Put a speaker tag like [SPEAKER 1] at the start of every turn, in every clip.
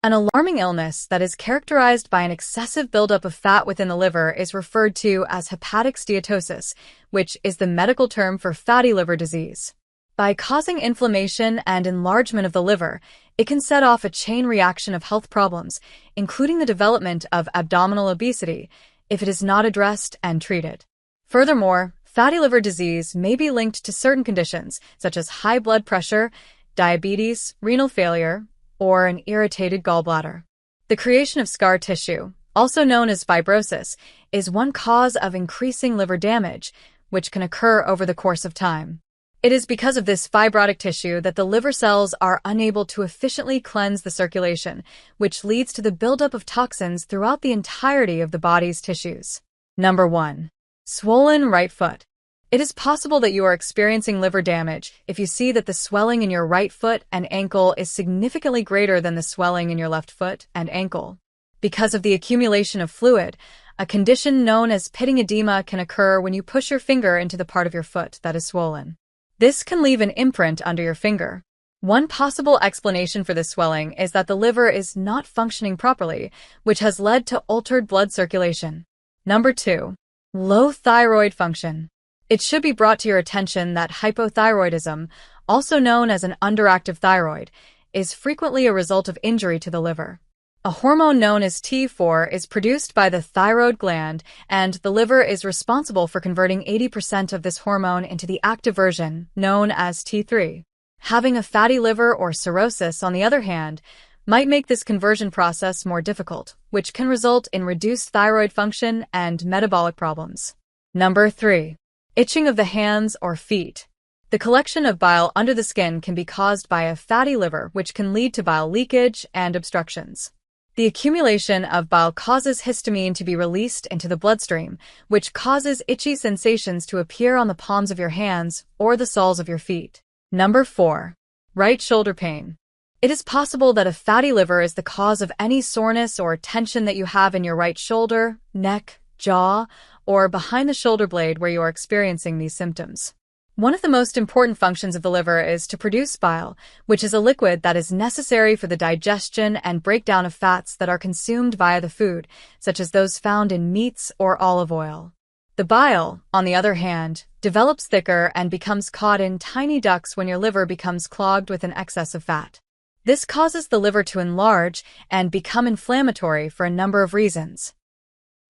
[SPEAKER 1] An alarming illness that is characterized by an excessive buildup of fat within the liver is referred to as hepatic steatosis, which is the medical term for fatty liver disease. By causing inflammation and enlargement of the liver, it can set off a chain reaction of health problems, including the development of abdominal obesity, if it is not addressed and treated. Furthermore, fatty liver disease may be linked to certain conditions, such as high blood pressure, diabetes, renal failure, or an irritated gallbladder. The creation of scar tissue, also known as fibrosis, is one cause of increasing liver damage, which can occur over the course of time. It is because of this fibrotic tissue that the liver cells are unable to efficiently cleanse the circulation, which leads to the buildup of toxins throughout the entirety of the body's tissues. Number 1. Swollen right foot. It is possible that you are experiencing liver damage if you see that the swelling in your right foot and ankle is significantly greater than the swelling in your left foot and ankle. Because of the accumulation of fluid, a condition known as pitting edema can occur when you push your finger into the part of your foot that is swollen. This can leave an imprint under your finger. One possible explanation for this swelling is that the liver is not functioning properly, which has led to altered blood circulation. Number 2. Low thyroid function. It should be brought to your attention that hypothyroidism, also known as an underactive thyroid, is frequently a result of injury to the liver. A hormone known as T4 is produced by the thyroid gland, and the liver is responsible for converting 80% of this hormone into the active version, known as T3. Having a fatty liver or cirrhosis, on the other hand, might make this conversion process more difficult, which can result in reduced thyroid function and metabolic problems. Number 3. Itching of the hands or feet. The collection of bile under the skin can be caused by a fatty liver, which can lead to bile leakage and obstructions. The accumulation of bile causes histamine to be released into the bloodstream, which causes itchy sensations to appear on the palms of your hands or the soles of your feet. Number 4. Right shoulder pain. It is possible that a fatty liver is the cause of any soreness or tension that you have in your right shoulder, neck, jaw, or behind the shoulder blade where you are experiencing these symptoms. One of the most important functions of the liver is to produce bile, which is a liquid that is necessary for the digestion and breakdown of fats that are consumed via the food, such as those found in meats or olive oil. The bile, on the other hand, develops thicker and becomes caught in tiny ducts when your liver becomes clogged with an excess of fat. This causes the liver to enlarge and become inflammatory for a number of reasons.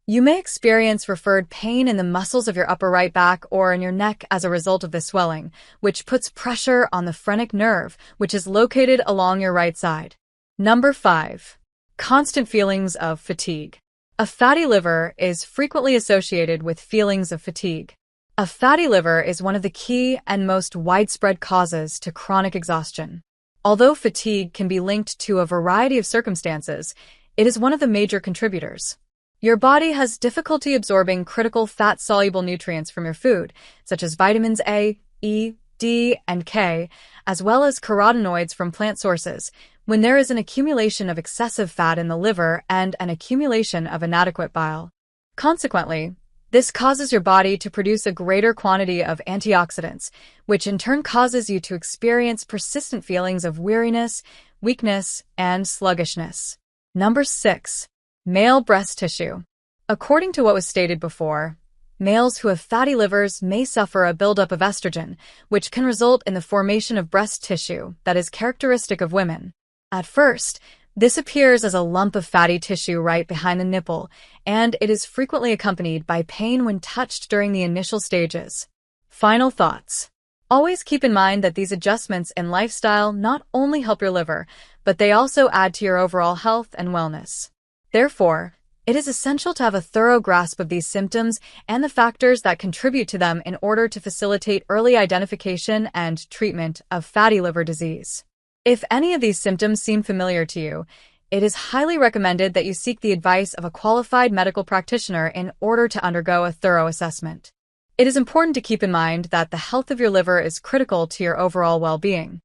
[SPEAKER 1] You may experience referred pain in the muscles of your upper right back or in your neck as a result of this swelling, which puts pressure on the phrenic nerve, which is located along your right side. Number 5. Constant feelings of fatigue. A fatty liver is frequently associated with feelings of fatigue. A fatty liver is one of the key and most widespread causes to chronic exhaustion. Although fatigue can be linked to a variety of circumstances, it is one of the major contributors. Your body has difficulty absorbing critical fat-soluble nutrients from your food, such as vitamins A, E, D, and K, as well as carotenoids from plant sources, when there is an accumulation of excessive fat in the liver and an accumulation of inadequate bile. Consequently, this causes your body to produce a greater quantity of antioxidants, which in turn causes you to experience persistent feelings of weariness, weakness, and sluggishness. Number 6. Male breast tissue. According to what was stated before, males who have fatty livers may suffer a buildup of estrogen, which can result in the formation of breast tissue that is characteristic of women. At first, this appears as a lump of fatty tissue right behind the nipple, and it is frequently accompanied by pain when touched during the initial stages. Final thoughts. Always keep in mind that these adjustments in lifestyle not only help your liver, but they also add to your overall health and wellness. Therefore, it is essential to have a thorough grasp of these symptoms and the factors that contribute to them in order to facilitate early identification and treatment of fatty liver disease. If any of these symptoms seem familiar to you, it is highly recommended that you seek the advice of a qualified medical practitioner in order to undergo a thorough assessment. It is important to keep in mind that the health of your liver is critical to your overall well-being.